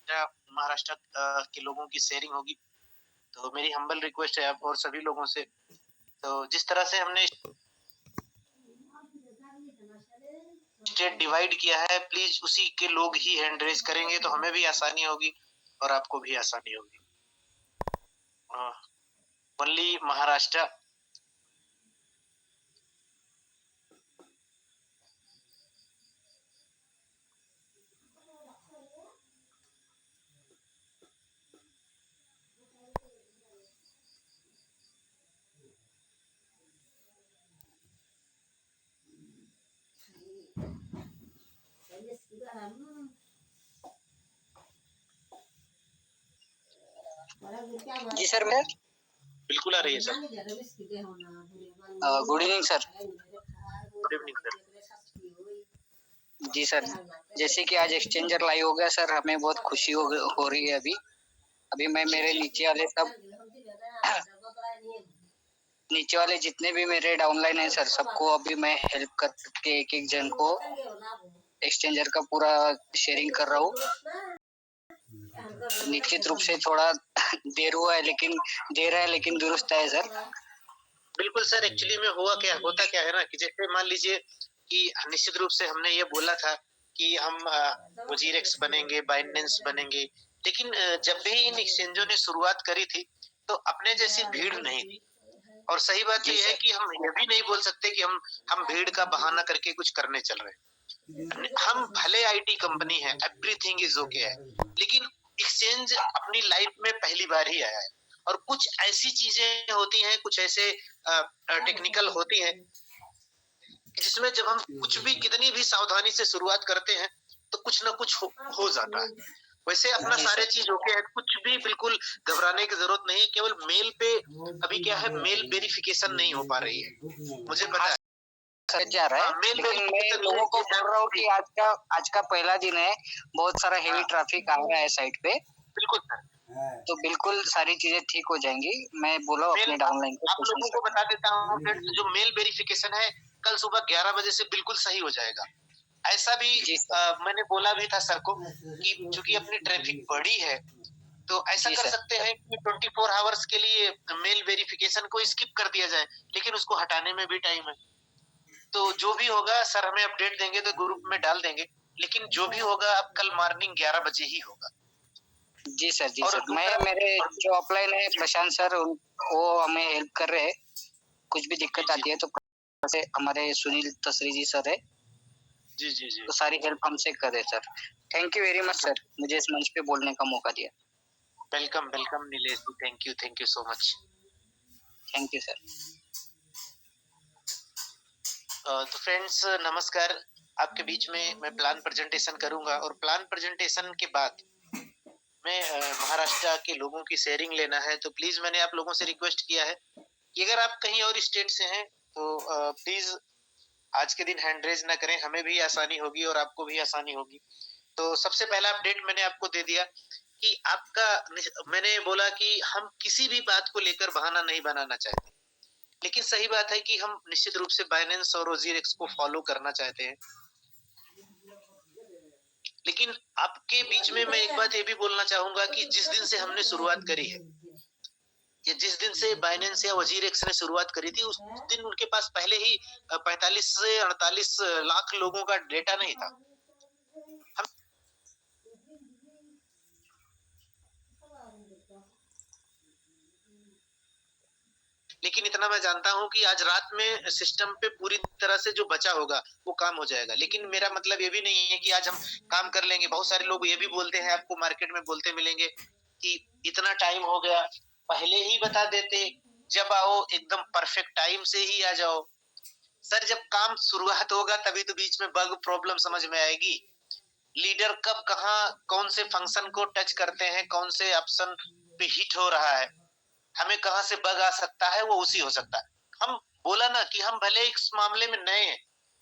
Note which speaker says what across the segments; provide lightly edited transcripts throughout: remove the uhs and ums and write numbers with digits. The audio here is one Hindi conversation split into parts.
Speaker 1: महाराष्ट्र के लोगों की शेयरिंग होगी। तो मेरी हम्बल रिक्वेस्ट है आप और सभी लोगों से, तो जिस तरह से हमने स्टेट डिवाइड किया है, प्लीज उसी के लोग ही हैंड रेज करेंगे तो हमें भी आसानी होगी और आपको भी आसानी होगी। ओनली महाराष्ट्र।
Speaker 2: जी सर, मैं
Speaker 1: बिल्कुल आ रही है sir.
Speaker 2: Good evening sir.
Speaker 1: Good evening sir.
Speaker 2: जी सर, जैसे कि आज एक्सचेंजर लाइव हो गया सर, हमें बहुत खुशी हो रही है। अभी मैं मेरे नीचे वाले जितने भी मेरे डाउनलाइन है सर, सबको अभी मैं हेल्प करके एक एक जन को एक्सचेंजर का पूरा शेयरिंग कर रहा हूँ। निश्चित रूप से थोड़ा देर हुआ है, लेकिन दुरुस्त है सर।
Speaker 1: बिल्कुल सर, एक्चुअली में होता क्या है ना कि जैसे मान लीजिए कि निश्चित रूप से हमने ये बोला था कि हम वजीरेक्स बनेंगे, बाइनेंस बनेंगे, लेकिन जब भी इन एक्सचेंजों ने शुरुआत करी थी तो अपने जैसी भीड़ नहीं थी। और सही बात यह है कि हम ये भी नहीं बोल सकते कि हम भीड़ का बहाना करके कुछ करने चल रहे हैं। हम भले आईटी कंपनी है, एवरीथिंग इज ओके है, लेकिन एक्सचेंज अपनी लाइफ में पहली बार ही आया है और कुछ ऐसी चीजें होती हैं, कुछ ऐसे टेक्निकल होती हैं जिसमें जब हम कुछ भी कितनी भी सावधानी से शुरुआत करते हैं तो कुछ ना कुछ हो जाता है। वैसे अपना सारे चीज ओके है, कुछ भी बिल्कुल घबराने की जरूरत नहीं है। केवल मेल पे अभी क्या है, मेल वेरिफिकेशन नहीं हो पा रही है, मुझे पता है
Speaker 2: सर जा रहा है।
Speaker 1: मेल
Speaker 2: लेकिन मैं लोगों को बोल रहा हूँ कि आज का पहला दिन है, बहुत सारा हेवी ट्रैफिक आ रहा है साइट पे।
Speaker 1: बिल्कुल सर,
Speaker 2: तो बिल्कुल सारी चीजें ठीक हो जाएंगी। मैं बोला अपने डाउनलाइन को
Speaker 1: आप लोगों को बता देता हूँ, जो मेल वेरिफिकेशन है कल सुबह 11 बजे से बिल्कुल सही हो जाएगा। ऐसा भी मैंने बोला भी था सर को कि चूंकि अपनी ट्रैफिक बढ़ी है तो ऐसा कर सकते हैं कि 24 आवर्स के लिए मेल वेरिफिकेशन को स्किप कर दिया जाए, लेकिन उसको हटाने में भी टाइम है। तो जो भी होगा सर हमें अपडेट देंगे तो ग्रुप में डाल देंगे, लेकिन जो भी होगा अब कल मॉर्निंग 11 बजे ही होगा।
Speaker 2: जी सर, जी सर। मैं मेरे जो अपलाइन है प्रशांत सर, वो हमें हेल्प कर रहे हैं। कुछ भी दिक्कत आती है तो हमारे सुनील तसरी जी सर है,
Speaker 1: जी जी जी,
Speaker 2: तो सारी हेल्प हमसे करे sir. Thank you very much sir, मुझे इस मंच पे बोलने का मौका दिया।
Speaker 1: Welcome welcome Nilesh ji, thank you so much.
Speaker 2: Thank you sir.
Speaker 1: तो फ्रेंड्स नमस्कार, आपके बीच में मैं प्लान प्रेजेंटेशन करूंगा और प्लान प्रेजेंटेशन के बाद मैं महाराष्ट्र के लोगों की शेयरिंग लेना है। तो प्लीज मैंने आप लोगों से रिक्वेस्ट किया है कि अगर आप कहीं और स्टेट से हैं तो प्लीज आज के दिन हैंड रेज ना करें, हमें भी आसानी होगी और आपको भी आसानी होगी। तो सबसे पहला अपडेट मैंने आपको दे दिया कि मैंने बोला कि हम किसी भी बात को लेकर बहाना नहीं बनाना चाहते, लेकिन सही बात है कि हम निश्चित रूप से बाइनेंस और वजीरेक्स को फॉलो करना चाहते हैं। लेकिन आपके बीच में मैं एक बात ये भी बोलना चाहूंगा कि जिस दिन से हमने शुरुआत करी है, या जिस दिन से बाइनेंस या वजीरेक्स ने शुरुआत करी थी, उस दिन उनके पास पहले ही 45 से 48 लाख लोगों का डेटा नहीं था। लेकिन इतना मैं जानता हूं कि आज रात में सिस्टम पे पूरी तरह से जो बचा होगा वो काम हो जाएगा। लेकिन मेरा मतलब ये भी नहीं है कि आज हम काम कर लेंगे। बहुत सारे लोग ये भी बोलते हैं, आपको मार्केट में बोलते मिलेंगे कि इतना टाइम हो गया, पहले ही बता देते, जब आओ एकदम परफेक्ट टाइम से ही आ जाओ। सर जब काम शुरुआत होगा तभी तो बीच में बग प्रॉब्लम समझ में आएगी। लीडर कब कहाँ कौन से फंक्शन को टच करते हैं, कौन से ऑप्शन पे हिट हो रहा है, हमें कहां से बग आ सकता है, वो उसी हो सकता है। हम बोला ना कि हम भले इस मामले में नए हैं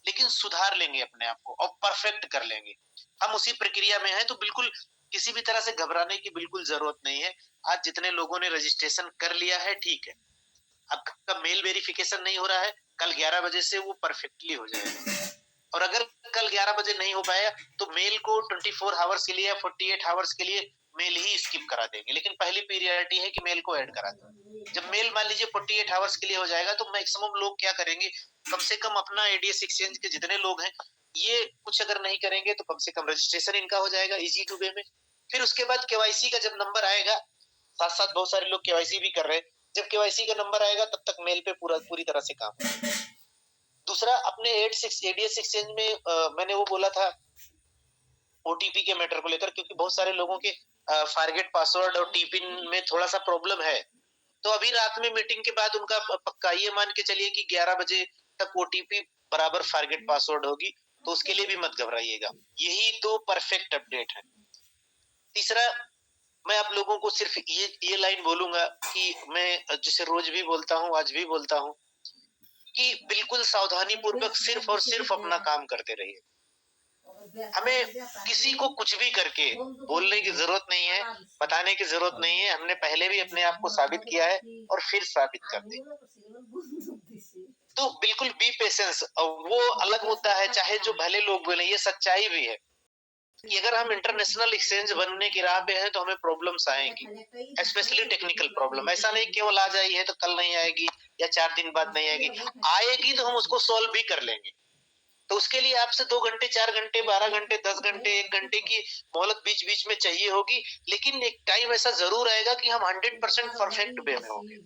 Speaker 1: लेकिन सुधार लेंगे अपने आप को और परफेक्ट कर लेंगे। हम उसी प्रक्रिया में हैं, तो बिल्कुल किसी भी तरह से घबराने की बिल्कुल जरूरत नहीं है। आज जितने लोगों ने रजिस्ट्रेशन कर लिया है ठीक है, आपका मेल वेरिफिकेशन नहीं हो रहा है, कल 11 बजे से वो परफेक्टली हो जाएगा। और अगर कल 11 बजे नहीं हो पाया तो मेल को 24 आवर्स के लिए या 48 आवर्स के लिए मेल ही स्किप करा देंगे, लेकिन पहली प्रियोरिटी है कि मेल को ऐड करा दें। जब मेल मान लीजिए 48 आवर्स के लिए हो जाएगा तो मैक्सिमम लोग क्या करेंगे, कम से कम अपना एडीएस एक्सचेंज के जितने लोग हैं ये कुछ अगर नहीं करेंगे तो कम से कम रजिस्ट्रेशन इनका हो जाएगा इजी टू वे में। फिर उसके बाद केवाईसी का जब नंबर आएगा, साथ साथ बहुत सारे लोग केवाईसी भी कर रहे हैं, जब केवाईसी का नंबर आएगा तब तक मेल पे पूरी तरह से काम। दूसरा, अपने एडीएस एक्सचेंज में मैंने वो बोला था ओटीपी के मैटर को लेकर, क्योंकि बहुत सारे लोगों के फॉरगेट पासवर्ड और टीपिन में थोड़ा सा प्रॉब्लम है। तो अभी रात में मीटिंग के बाद उनका पक्का ये मान के चलिए कि 11 बजे तक ओटीपी बराबर फॉरगेट पासवर्ड होगी, तो उसके लिए भी मत घबराइएगा। यही तो परफेक्ट अपडेट है। तीसरा, मैं आप लोगों को सिर्फ ये लाइन बोलूंगा कि मैं जिसे रोज भी बोलता हूँ, आज भी बोलता हूँ, कि बिल्कुल सावधानी पूर्वक सिर्फ और सिर्फ अपना काम करते रहिए। हमें किसी को कुछ भी करके बोलने की जरूरत नहीं है, बताने की जरूरत नहीं है। हमने पहले भी अपने आप को साबित किया है और फिर साबित कर देंगे। तो बिल्कुल बी पेशेंस, वो अलग मुद्दा है, चाहे जो भले लोग बोले, ये सच्चाई भी है कि अगर हम इंटरनेशनल एक्सचेंज बनने की राह पे हैं तो हमें प्रॉब्लम्स आएंगी, स्पेशली टेक्निकल प्रॉब्लम। ऐसा नहीं केवल आज आई है तो कल नहीं आएगी या 4 दिन बाद नहीं आएगी, आएगी तो हम उसको सॉल्व भी कर लेंगे। तो उसके लिए आपसे 2 घंटे, 4 घंटे, 12 घंटे, 10 घंटे, 1 घंटे की मोहलत बीच बीच में चाहिए होगी, लेकिन एक टाइम ऐसा जरूर आएगा कि हम 100% परफेक्ट वे में होंगे।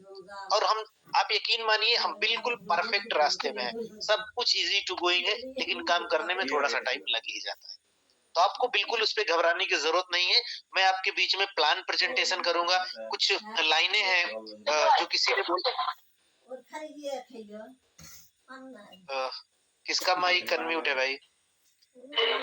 Speaker 1: और हम, आप यकीन मानिए, हम बिल्कुल परफेक्ट रास्ते में हैं। सब कुछ इजी टू गोइंग है, लेकिन काम करने में थोड़ा सा टाइम लग ही जाता है। तो आपको बिल्कुल उस पर घबराने की जरूरत नहीं है। मैं आपके बीच में प्लान प्रेजेंटेशन करूंगा। कुछ लाइनें हैं जो किसी ने किसका माइक अनम्यूट है भाई?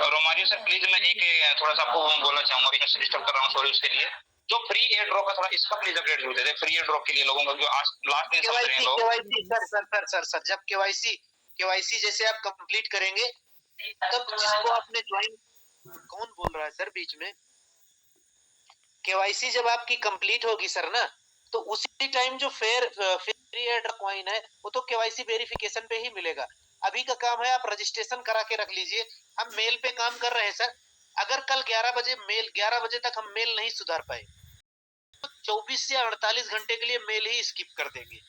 Speaker 3: रोमारियो सर प्लीज, मैं एक थोड़ा सा आपको बोलना चाहूंगा, अभी डिस्टर्ब कर रहा हूँ, सॉरी उसके लिए। जो फ्री एयर ड्रॉप है थोड़ा इसका please update they they, free air drop के लिए लोगों का जो आज लास्ट दिन समझ रहे हैं लोग।
Speaker 1: सर जब केवाईसी जैसे आप कंप्लीट करेंगे तब जिसको आपने ज्वाइन, कौन बोल रहा है सर बीच में? केवाईसी जब आपकी कंप्लीट होगी सर ना, तो उसी टाइम जो फ्री एयर कॉइन है वो तो केवाईसी वेरिफिकेशन पे ही मिलेगा। अभी का काम है आप रजिस्ट्रेशन करा के रख लीजिए। हम मेल पे काम कर रहे हैं सर। अगर कल 11 बजे तक हम मेल नहीं सुधार पाए तो 24 से 48 घंटे के लिए मेल ही स्किप कर देंगे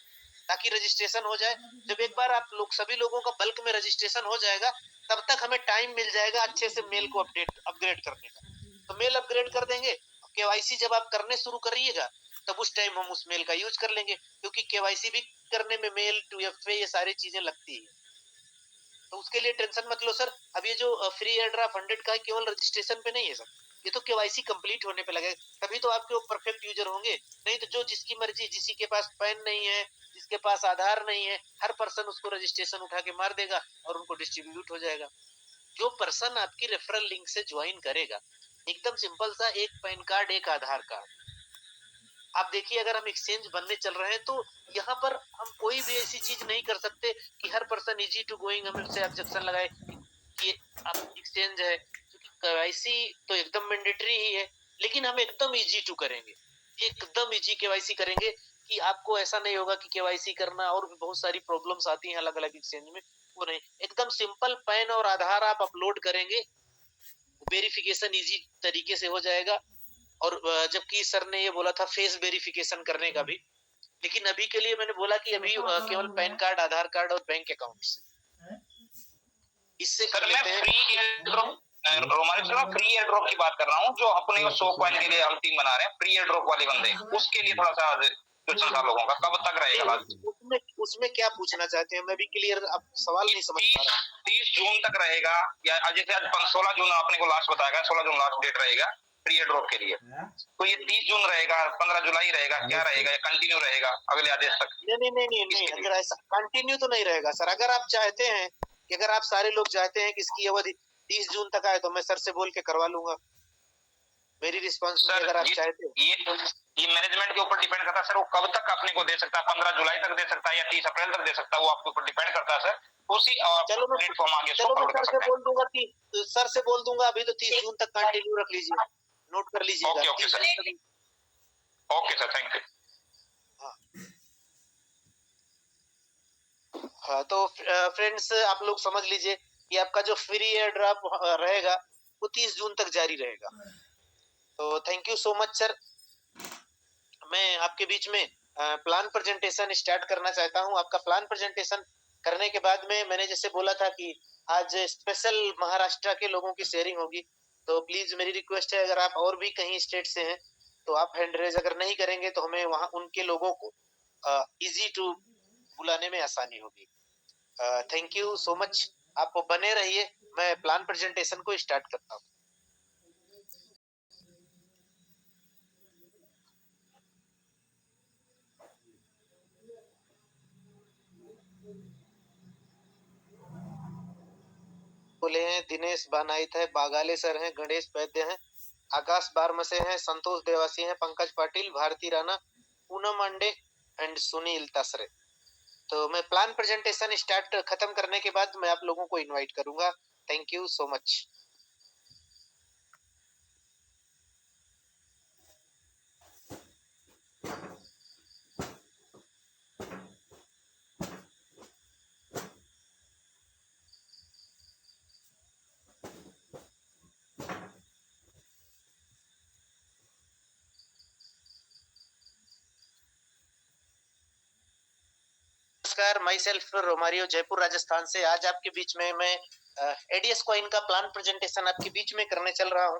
Speaker 1: ताकि रजिस्ट्रेशन हो जाए। जब एक बार आप लोग सभी लोगों का बल्क में रजिस्ट्रेशन हो जाएगा तब तक हमें टाइम मिल जाएगा अच्छे से मेल को अपग्रेड करने का। तो मेल अपग्रेड कर देंगे। केवाईसी जब आप करने शुरू करिएगा तब उस टाइम हम उस मेल का यूज कर लेंगे, क्योंकि केवाईसी भी करने में मेल 2FA ये सारी चीजें लगती है। तो उसके लिए टेंशन मत लो सर। अब ये जो फ्री एयर ड्राफ्ट 100 का है केवल रजिस्ट्रेशन पे नहीं है सर, ये तो केवाईसी कंप्लीट होने पे लगेगा, तभी तो आपके वो परफेक्ट यूजर होंगे। नहीं तो जो जिसकी मर्जी, जिसी के पास पैन नहीं है, जिसके पास आधार नहीं है, हर पर्सन उसको रजिस्ट्रेशन उठा के मार देगा और उनको डिस्ट्रीब्यूट हो जाएगा। जो पर्सन आपकी रेफरल लिंक से ज्वाइन करेगा, एकदम सिंपल सा, एक पैन कार्ड, एक आधार कार्ड। आप देखिए, अगर हम एक्सचेंज बनने चल रहे हैं तो यहाँ पर हम कोई भी ऐसी चीज नहीं कर सकते कि हर पर्सन इजी टू गोइंग हम इससे ऑब्जेक्शन लगाए कि आप एक्सचेंज है, क्योंकि केवाईसी तो एकदम मैंडेटरी ही है, लेकिन हम एकदम इजी टू करेंगे, एकदम इजी केवाईसी करेंगे कि आपको ऐसा नहीं होगा कि केवाईसी करना और भी बहुत सारी प्रॉब्लम्स आती हैं अलग अलग एक्सचेंज में, वो नहीं। एकदम सिंपल पैन और आधार आप अपलोड करेंगे, वेरिफिकेशन इजी तरीके से हो जाएगा। और जबकि सर ने ये बोला था फेस वेरिफिकेशन करने का भी, लेकिन अभी के लिए मैंने बोला कि अभी केवल पैन कार्ड, आधार कार्ड और बैंक अकाउंट से इससे कर लेते हैं।
Speaker 3: Romario sir free air drop की बात कर रहा हूँ, जो अपने 100 कॉइन के लिए हम टीम बना रहे हैं, फ्री एयर ड्रॉप वाले बंदे, उसके लिए थोड़ा सा क्वेश्चन था लोगों का, कब तक रहेगा?
Speaker 1: उसमें क्या पूछना चाहते हैं, मैं भी क्लियर आप सवाल नहीं समझ पा रहा।
Speaker 3: 30 जून तक रहेगा या जैसे आज 16 जून आपने को लास्ट बताया, 16 जून लास्ट डेट रहेगा फ्री एयर ड्रॉप के लिए, तो ये 30 जून रहेगा, 15 जुलाई रहेगा, क्या रहेगा, या कंटिन्यू रहेगा अगले आदेश तक?
Speaker 1: नहीं, अगर ऐसा कंटिन्यू तो नहीं रहेगा सर। अगर आप चाहते हैं कि, अगर आप सारे लोग चाहते हैं कि इसकी अवधि 30 जून तक आए तो मैं सर से बोल के करवा लूंगा, मेरी रिस्पॉन्सिबिलिटी। अगर आप चाहते हैं,
Speaker 3: ये मैनेजमेंट के ऊपर डिपेंड करता है सर, वो कब तक अपने को दे सकता है, 15 जुलाई तक दे सकता है या 30 अप्रैल तक दे सकता है, वो आपके ऊपर डिपेंड करता है सर। उसी प्लेटफॉर्म आगे
Speaker 1: चलो मैं सर से बोल दूंगा कि सर से बोल दूंगा अभी तो 30 जून तक कंटिन्यू रख लीजिए, नोट कर लीजिएगा।
Speaker 3: Okay sir, okay sir, thank you.
Speaker 1: हाँ, तो फ्रेंड्स आप लोग समझ लीजिए कि आपका जो फ्री एयर ड्रॉप रहेगा वो 30 जून तक जारी रहेगा। तो thank you so much sir. मैं आपके बीच में प्लान प्रेजेंटेशन स्टार्ट करना चाहता हूँ। आपका प्लान प्रेजेंटेशन करने के बाद में मैंने जैसे बोला था कि आज स्पेशल महाराष्ट्र के लोगों की शेयरिंग होगी, तो प्लीज मेरी रिक्वेस्ट है, अगर आप और भी कहीं स्टेट से हैं तो आप हैंड रेज अगर नहीं करेंगे तो हमें वहाँ उनके लोगों को इजी टू बुलाने में आसानी होगी। थैंक यू सो मच, आप बने रहिए। मैं प्लान प्रेजेंटेशन को स्टार्ट करता हूँ। बोले हैं दिनेश बानाइत है, बागाले सर हैं, गणेश वैद्य हैं, आकाश बारमसे हैं, संतोष देवासी हैं, पंकज पाटिल, भारती राणा, पूनम अंडे एंड सुनील तसरे। तो मैं प्लान प्रेजेंटेशन स्टार्ट खत्म करने के बाद मैं आप लोगों को इनवाइट करूंगा। Thank you so much. नमस्कार, myself Romario, Jaipur Rajasthan से। आज आपके बीच में मैं एडीएस कॉइन का प्लान प्रेजेंटेशन आपके बीच में करने चल रहा हूँ।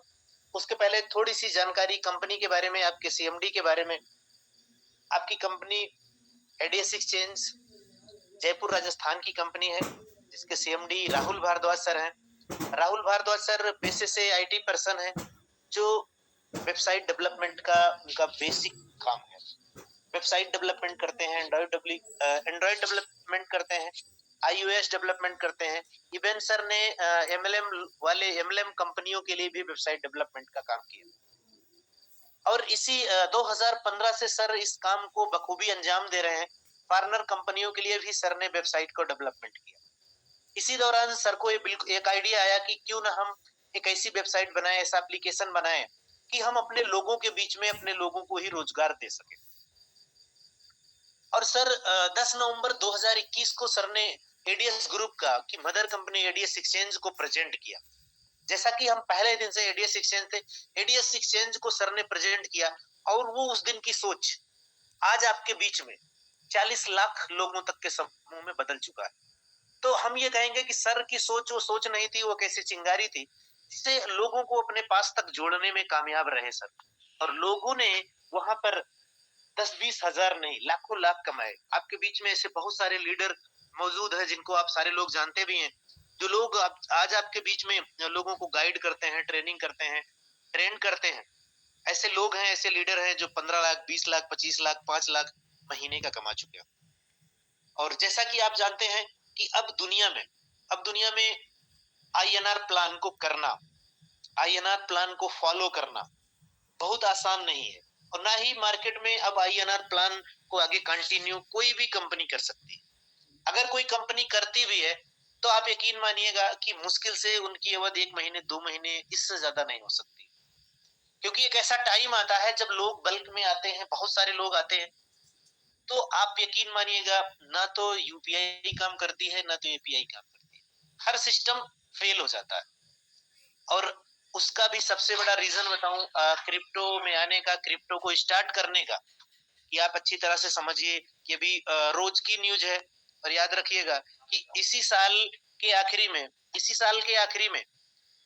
Speaker 1: उसके पहले थोड़ी सी जानकारी कंपनी के बारे में, आपके सीएमडी के बारे में। आपकी company ADS exchange Jaipur Rajasthan की कंपनी है, जिसके सीएमडी राहुल भारद्वाज सर हैं। राहुल भारद्वाज सर पेशे से आईटी पर्सन है, जो वेबसाइट डेवलपमेंट का उनका बेसिक काम है। वेबसाइट डेवलपमेंट करते हैं, एंड्रॉइड डेवलपमेंट करते हैं, iOS डेवलपमेंट करते हैं। इवन सर ने एमएलएम कंपनियों के लिए भी वेबसाइट डेवलपमेंट का काम किया। और इसी 2015 से सर इस काम को बखूबी अंजाम दे रहे हैं। पार्टनर कंपनियों के लिए भी सर ने वेबसाइट को डेवलपमेंट किया। इसी दौरान सर को एक आइडिया आया कि क्यों ना हम एक ऐसी वेबसाइट बनाए, ऐसा एप्लीकेशन बनाए कि हम अपने लोगों के बीच में अपने लोगों को ही रोजगार दे सके। और सर 10 नवंबर 2021 को सर ने एडीएस ग्रुप का की मदर कंपनी एडीएस एक्सचेंज को प्रेजेंट किया। जैसा कि हम पहले दिन से एडीएस एक्सचेंज थे, एडीएस एक्सचेंज को सर ने प्रेजेंट किया और वो उस दिन की सोच आज आपके बीच में 40 लाख लोगों तक के समूह में बदल चुका है। तो हम ये कहेंगे कि सर की सोच वो सोच नहीं थी, वो कैसी चिंगारी थी जिसे लोगों को अपने पास तक जोड़ने में कामयाब रहे सर। और लोगों ने वहां पर 10-20 हजार नहीं, लाखों लाख कमाए। आपके बीच में ऐसे बहुत सारे लीडर मौजूद हैं जिनको आप सारे लोग जानते भी हैं, जो लोग आज आपके बीच में लोगों को गाइड करते हैं, ट्रेनिंग करते हैं, ट्रेन करते हैं। ऐसे लोग हैं, ऐसे लीडर हैं जो 15 लाख, 20 लाख, 25 लाख, 5 लाख महीने का कमा चुके हैं। और जैसा कि आप जानते हैं कि अब दुनिया में आईएनआर प्लान को करना, आईएनआर प्लान को फॉलो करना बहुत आसान नहीं है। और ना ही मार्केट में अब आईएनआर प्लान को आगे कंटिन्यू कोई भी कंपनी कर सकती है। अगर कोई कंपनी करती भी है तो आप यकीन मानिएगा कि मुश्किल से उनकी अवधि 1 महीने 2 महीने, इससे ज्यादा नहीं हो सकती। क्योंकि एक ऐसा टाइम आता है जब लोग बल्क में आते हैं, बहुत सारे लोग आते हैं, तो आप यकीन मानिएगा ना तो यूपीआई काम करती है, ना तो एपीआई काम करती है। हर सिस्टम फेल हो जाता है। और उसका भी सबसे बड़ा रीजन बताऊं, क्रिप्टो में आने का, क्रिप्टो को स्टार्ट करने का, कि आप अच्छी तरह से समझिए कि अभी रोज की न्यूज है। और याद रखिएगा कि इसी साल के आखिरी में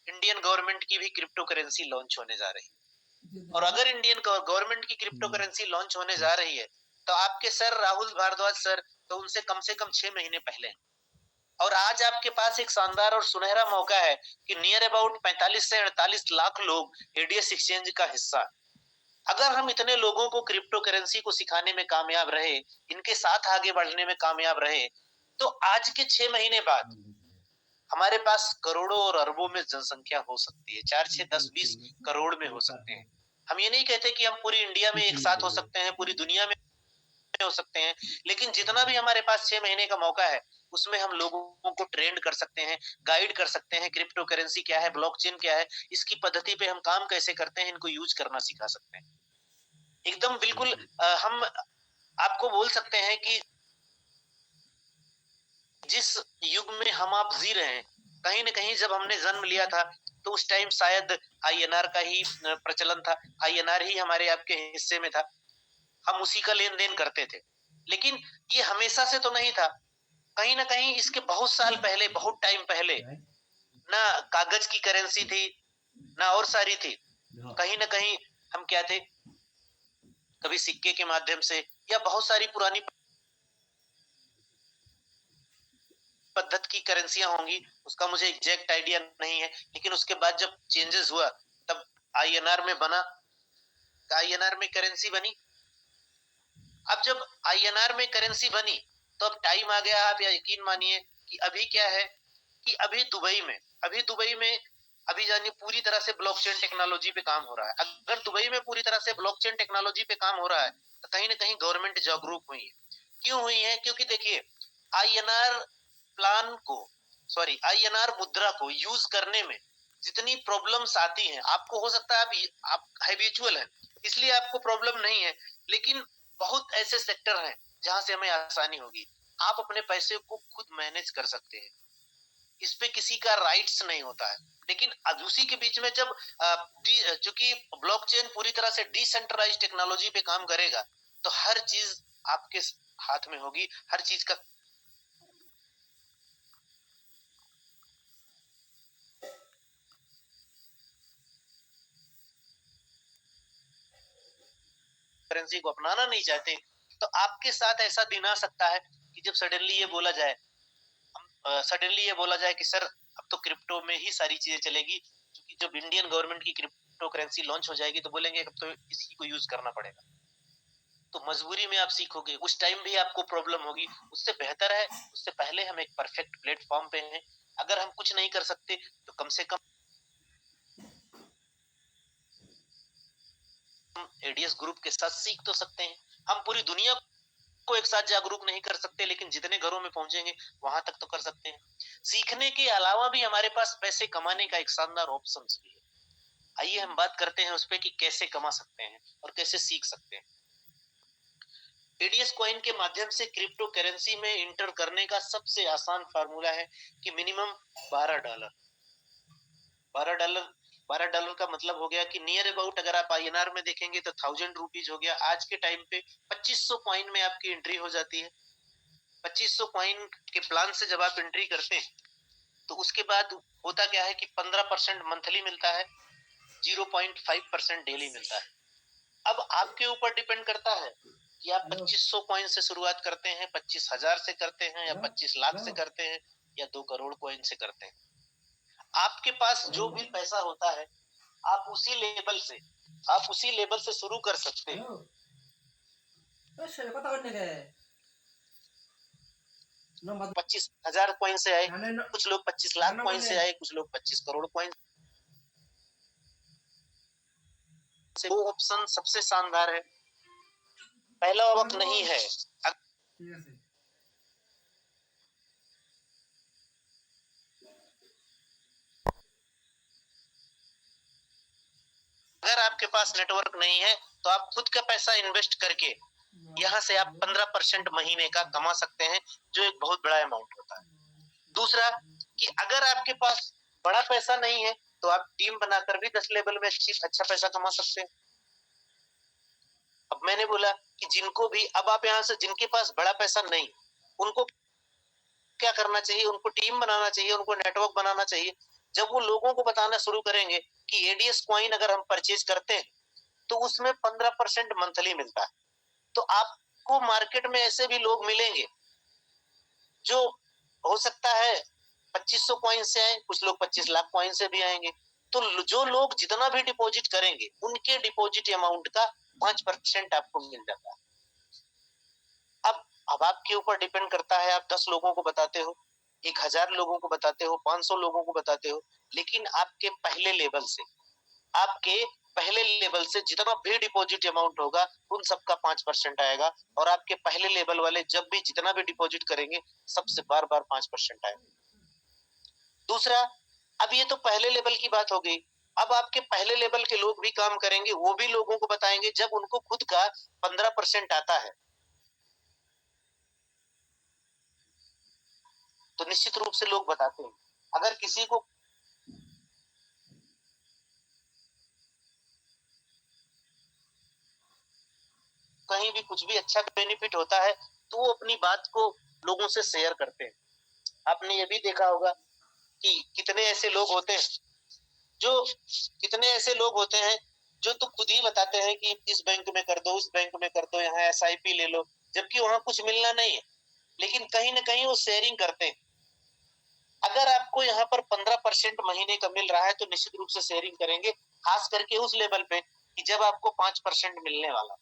Speaker 1: इंडियन गवर्नमेंट की भी क्रिप्टो करेंसी लॉन्च होने जा रही है। और अगर इंडियन गवर्नमेंट की क्रिप्टो करेंसी लॉन्च होने जा रही है तो आपके सर राहुल भारद्वाज सर तो उनसे कम से कम 6 महीने पहले हैं। और आज आपके पास एक शानदार और सुनहरा मौका है कि नियर अबाउट 45 से 48 लाख लोग एडीएस एक्सचेंज का हिस्सा। अगर हम इतने लोगों को क्रिप्टो करेंसी को सिखाने में कामयाब रहे, इनके साथ आगे बढ़ने में कामयाब रहे, तो आज के 6 महीने बाद हमारे पास करोड़ों और अरबों में जनसंख्या हो सकती है। 4, 6, 10, 20 करोड़ में हो सकते हैं। हम ये नहीं कहते कि हम पूरी इंडिया में एक साथ हो सकते हैं, पूरी दुनिया में हो सकते हैं, लेकिन जितना भी हमारे पास 6 महीने का मौका है उसमें हम लोगों को ट्रेंड कर सकते हैं, गाइड कर सकते हैं। क्रिप्टो करेंसी क्या है, ब्लॉकचेन क्या है, इसकी पद्धति पे हम काम कैसे करते हैं, इनको यूज करना सिखा सकते हैं। एकदम बिल्कुल हम आपको बोल सकते हैं कि जिस युग में हम आप जी रहे हैं कहीं न कहीं जब हमने जन्म लिया था तो उस टाइम शायद आईएनआर का ही प्रचलन था, आईएनआर ही हमारे आपके हिस्से में था, हम उसी का लेन-देन करते थे। लेकिन ये हमेशा से तो नहीं था, कहीं न कहीं इसके बहुत साल पहले, बहुत टाइम पहले ना कागज की करेंसी थी, ना और सारी थी। कहीं न कहीं हम क्या थे, कभी सिक्के के माध्यम से या बहुत सारी पुरानी पद्धति की करेंसियाँ होंगी, उसका मुझे एग्ज़ैक्ट आइडिया नहीं है। लेकिन उसके बाद जब चेंजेज़ हुआ, तब आईएनआर में बना, आईएनआर में करेंसी बनी। अब जब आईएनआर में करेंसी बनी, तो अब टाइम आ गया, आप यकीन मानिए कि अभी क्या है कि अभी दुबई में अभी जानिए पूरी तरह से ब्लॉकचेन टेक्नोलॉजी पे काम हो रहा है। अगर दुबई में पूरी तरह से ब्लॉकचेन टेक्नोलॉजी पे काम हो रहा है, तो कहीं न कहीं गवर्नमेंट जागरूक हुई है। क्यों हुई है? क्योंकि देखिए आईएनआर प्लान को आईएनआर मुद्रा को यूज़ करने में जितनी प्रॉब्लम्स आती हैं, आपको हो सकता है आप हैबिचुअल हैं, इसलिए आपको प्रॉब्लम नहीं है। लेकिन बहुत ऐसे सेक्टर हैं, जहाँ से हमें आसानी होगी। आप अपने पैसे को खुद मैनेज कर सकते हैं। इस पे किसी का राइट्स नहीं होता है। लेकिन अब उसी के बीच में जब चूंकि ब्लॉकचेन पूरी तरह से डिसेंट्रलाइज टेक्नोलॉजी पे काम करेगा, तो हर चीज आपके हाथ में होगी, हर चीज का करेंसी को अपनाना नहीं चाहते, तो आपके साथ ऐसा दिन आ सकता है कि जब सडनली ये बोला जाए कि सर अब तो क्रिप्टो में ही सारी चीजें चलेगी, क्योंकि जब इंडियन गवर्नमेंट की क्रिप्टो करेंसी लॉन्च हो जाएगी तो बोलेंगे अब तो इसी को यूज करना पड़ेगा। तो मजबूरी में आप सीखोगे, उस टाइम भी आपको प्रॉब्लम होगी। उससे बेहतर है, उससे पहले हम एक परफेक्ट प्लेटफॉर्म पे हैं। अगर हम कुछ नहीं कर सकते तो कम से कम एडीएस ग्रुप के साथ सीख तो सकते हैं। हम पूरी दुनिया को एक साथ जागरूक नहीं कर सकते, लेकिन जितने घरों में पहुंचेंगे वहां तक तो कर सकते हैं। सीखने के अलावा भी हमारे पास पैसे कमाने का एक शानदार ऑप्शन भी है। आइए हम बात करते हैं उस पर कि कैसे कमा सकते हैं और कैसे सीख सकते हैं। एडीएस कॉइन के माध्यम से क्रिप्टो करेंसी में इंटर करने का सबसे आसान फार्मूला है कि मिनिमम $12। $12 $12 का मतलब हो गया कि नियर अबाउट अगर आप आईएनआर में देखेंगे तो 1000 रुपीज हो गया। आज के टाइम पे 2500 कॉइन में आपकी एंट्री हो जाती है। 2500 कॉइन के प्लान से जब आप एंट्री करते हैं तो उसके बाद होता क्या है कि 15% मंथली मिलता है, 0.5% डेली मिलता है। अब आपके ऊपर डिपेंड करता है कि आप 2500 कॉइन से शुरुआत करते हैं, 25,000 से करते हैं, या 25 लाख से करते हैं, या 2 करोड़ कॉइन से करते हैं। आपके पास जो भी पैसा होता है आप उसी लेवल से शुरू कर सकते हैं। 25,000 कॉइन से आए, कुछ लोग 25 लाख कॉइन से आए, कुछ लोग 25 करोड़ कॉइन से। वो ऑप्शन सबसे शानदार है, पहला वक्त नहीं है। अगर आपके पास नेटवर्क नहीं है तो आप खुद का पैसा इन्वेस्ट करके यहाँ से आप 15% महीने का कमा सकते हैं, जो एक बहुत बड़ा अमाउंट होता है। दूसरा कि अगर आपके पास बड़ा पैसा नहीं है तो आप टीम बनाकर भी 10 लेवल में अच्छा पैसा कमा सकते हैं। अब मैंने बोला कि जिनको भी, अब आप यहाँ से जिनके पास बड़ा पैसा नहीं, उनको क्या करना चाहिए? उनको टीम बनाना चाहिए, उनको नेटवर्क बनाना चाहिए। जब वो लोगों को बताना शुरू करेंगे कि एडीएस कॉइन अगर हम परचेज करते हैं तो उसमें 15% मंथली मिलता है, तो आपको मार्केट में ऐसे भी लोग मिलेंगे जो हो सकता है 2500 कॉइन से आए, कुछ लोग 25 लाख कॉइन से भी आएंगे। तो जो लोग जितना भी डिपॉजिट करेंगे उनके डिपॉजिट अमाउंट का 5% आपको मिल जाता है। अब आपके ऊपर डिपेंड करता है, आप 10 लोगों को बताते हो, 1000 लोगों को बताते हो, 500 लोगों को बताते हो, लेकिन आपके पहले लेवल से जितना भी डिपॉजिट अमाउंट होगा उन सबका 5% आएगा, और आपके पहले लेवल वाले जब भी जितना भी डिपॉजिट करेंगे सबसे बार 5% आएगा। दूसरा, अब ये तो पहले लेवल की बात हो गई। अब आपके पहले लेवल के लोग भी काम करेंगे, वो भी लोगों को बताएंगे जब उनको खुद का 15% आता है, तो निश्चित रूप से लोग बताते हैं। अगर किसी को कहीं भी कुछ भी अच्छा बेनिफिट होता है तो वो अपनी बात को लोगों से शेयर करते हैं। आपने ये भी देखा होगा कि कितने ऐसे लोग होते हैं जो तो खुद ही बताते हैं कि इस बैंक में कर दो, उस बैंक में कर दो, यहाँ SIP ले लो, जबकि वहां कुछ मिलना नहीं है, लेकिन कहीं ना कहीं वो शेयरिंग करते हैं। अगर आपको यहाँ पर 15% महीने का मिल रहा है तो निश्चित रूप से शेयरिंग करेंगे, खास करके उस लेवल पे कि जब आपको 5% मिलने वाला।